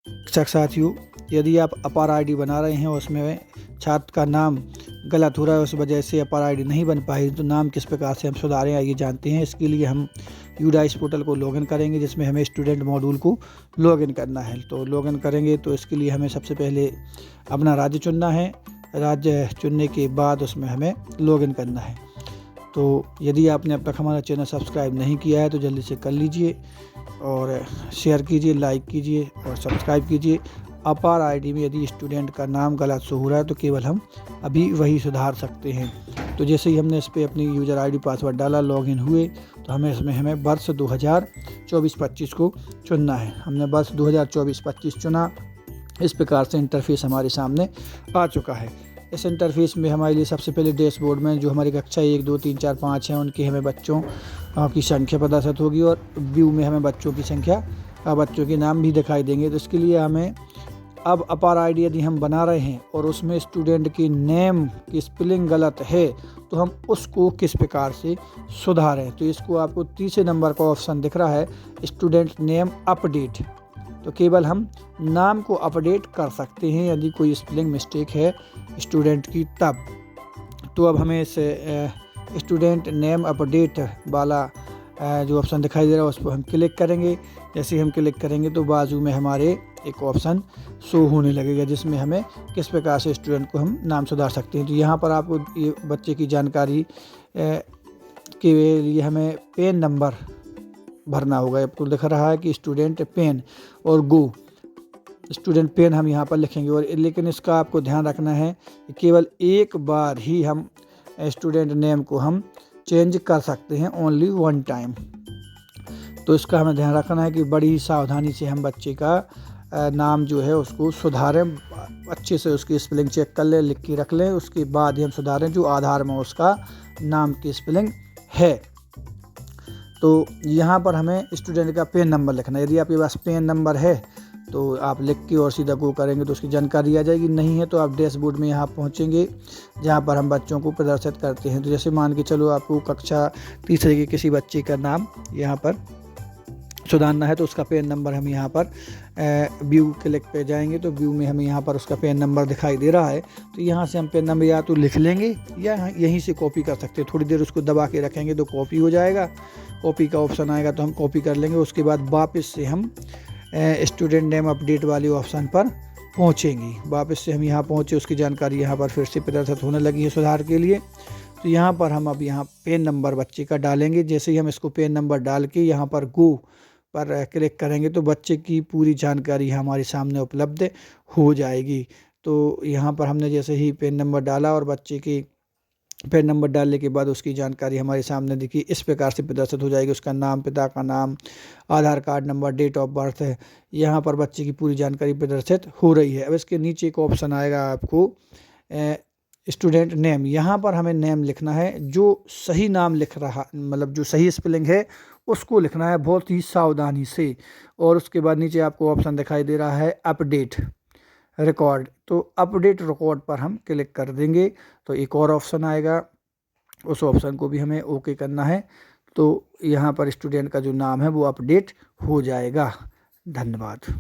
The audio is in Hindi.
शिक्षक साथियों, यदि आप अपार आईडी बना रहे हैं और उसमें छात्र का नाम गलत हो रहा है, उस वजह से अपार आईडी नहीं बन पाई, तो नाम किस प्रकार से हम सुधारें आइए जानते हैं। इसके लिए हम यूडाइस पोर्टल को लॉगिन करेंगे, जिसमें हमें स्टूडेंट मॉड्यूल को लॉगिन करना है। तो लॉगिन करेंगे तो इसके लिए हमें सबसे पहले अपना राज्य चुनना है। राज्य चुनने के बाद उसमें हमें लॉगिन करना है। तो यदि आपने अब तक हमारा चैनल सब्सक्राइब नहीं किया है तो जल्दी से कर लीजिए और शेयर कीजिए, लाइक कीजिए और सब्सक्राइब कीजिए। अपार आईडी में यदि स्टूडेंट का नाम गलत शो हो रहा है तो केवल हम अभी वही सुधार सकते हैं। तो जैसे ही हमने इस पर अपनी यूज़र आईडी पासवर्ड डाला, लॉगिन हुए, तो हमें वर्ष 2024-25 को चुनना है। हमने वर्ष 2024-25 चुना। इस प्रकार से इंटरफेस हमारे सामने आ चुका है। इस इंटरफेस में हमारे लिए सबसे पहले डैशबोर्ड में जो हमारी कक्षा 1, 2, 3, 4, 5 हैं, उनकी हमें बच्चों की संख्या प्रदर्शित होगी और व्यू में हमें बच्चों की संख्या, बच्चों के नाम भी दिखाई देंगे। तो इसके लिए हमें अब अपार आईडी यदि हम बना रहे हैं और उसमें स्टूडेंट की नेम की स्पेलिंग गलत है तो हम उसको किस प्रकार से सुधारें। तो इसको आपको तीसरे नंबर का ऑप्शन दिख रहा है, स्टूडेंट नेम अपडेट। तो केवल हम नाम को अपडेट कर सकते हैं यदि कोई स्पेलिंग मिस्टेक है स्टूडेंट की तब। तो अब हमें इस स्टूडेंट नेम अपडेट वाला जो ऑप्शन दिखाई दे रहा है उस पर हम क्लिक करेंगे। जैसे हम क्लिक करेंगे तो बाजू में हमारे एक ऑप्शन शो होने लगेगा, जिसमें हमें किस प्रकार से स्टूडेंट को हम नाम सुधार सकते हैं। तो यहाँ पर आपको ये बच्चे की जानकारी के लिए हमें पेन नंबर भरना होगा। आपको दिख रहा है कि स्टूडेंट पेन और गो, स्टूडेंट पेन हम यहाँ पर लिखेंगे। और लेकिन इसका आपको ध्यान रखना है कि केवल एक बार ही हम स्टूडेंट नेम को हम चेंज कर सकते हैं, ओनली वन टाइम। तो इसका हमें ध्यान रखना है कि बड़ी सावधानी से हम बच्चे का नाम जो है उसको सुधारें, अच्छे से उसकी स्पेलिंग चेक कर लें, लिख के रख लें, उसके बाद ही हम सुधारें जो आधार में उसका नाम की स्पेलिंग है। तो यहाँ पर हमें स्टूडेंट का पेन नंबर लिखना है। यदि आपके पास पेन नंबर है तो आप लिख के और सीधा गो करेंगे तो उसकी जानकारी आ जाएगी। नहीं है तो आप डैशबोर्ड में यहाँ पहुँचेंगे, जहाँ पर हम बच्चों को प्रदर्शित करते हैं। तो जैसे मान के चलो आपको कक्षा तीसरे के किसी बच्चे का नाम यहाँ पर सुधारना है, तो उसका पेन नंबर हम यहाँ पर व्यू क्लिक पे जाएंगे तो व्यू में हमें यहाँ पर उसका पेन नंबर दिखाई दे रहा है। तो यहाँ से हम पेन नंबर या तो लिख लेंगे या यहीं से कॉपी कर सकते हैं। थोड़ी देर उसको दबा के रखेंगे तो कॉपी हो जाएगा। कॉपी का ऑप्शन आएगा तो हम कॉपी कर लेंगे। उसके बाद वापस से हम स्टूडेंट नेम अपडेट वाले ऑप्शन पर पहुँचेंगे। वापस से हम यहाँ पहुँचे, उसकी जानकारी यहाँ पर फिर से प्रदर्शित होने लगी है सुधार के लिए। तो यहाँ पर हम अब यहाँ पेन नंबर बच्चे का डालेंगे। जैसे ही हम इसको पेन नंबर डाल के यहाँ पर गो पर क्लिक करेंगे तो बच्चे की पूरी जानकारी हमारे सामने उपलब्ध हो जाएगी। तो यहाँ पर हमने जैसे ही पेन नंबर डाला और बच्चे की पेन नंबर डालने के बाद उसकी जानकारी हमारे सामने दिखी, इस प्रकार से प्रदर्शित हो जाएगी। उसका नाम, पिता का नाम, Aadhaar card number, date of birth है। यहाँ पर बच्चे की पूरी जानकारी प्रदर्शित हो रही है। अब इसके नीचे एक ऑप्शन आएगा आपको स्टूडेंट नेम। यहाँ पर हमें नेम लिखना है, जो सही नाम लिख रहा, मतलब जो सही स्पेलिंग है उसको लिखना है बहुत ही सावधानी से। और उसके बाद नीचे आपको ऑप्शन दिखाई दे रहा है अपडेट रिकॉर्ड। तो अपडेट रिकॉर्ड पर हम क्लिक कर देंगे तो एक और ऑप्शन आएगा, उस ऑप्शन को भी हमें ओके करना है। तो यहाँ पर स्टूडेंट का जो नाम है वो अपडेट हो जाएगा। धन्यवाद।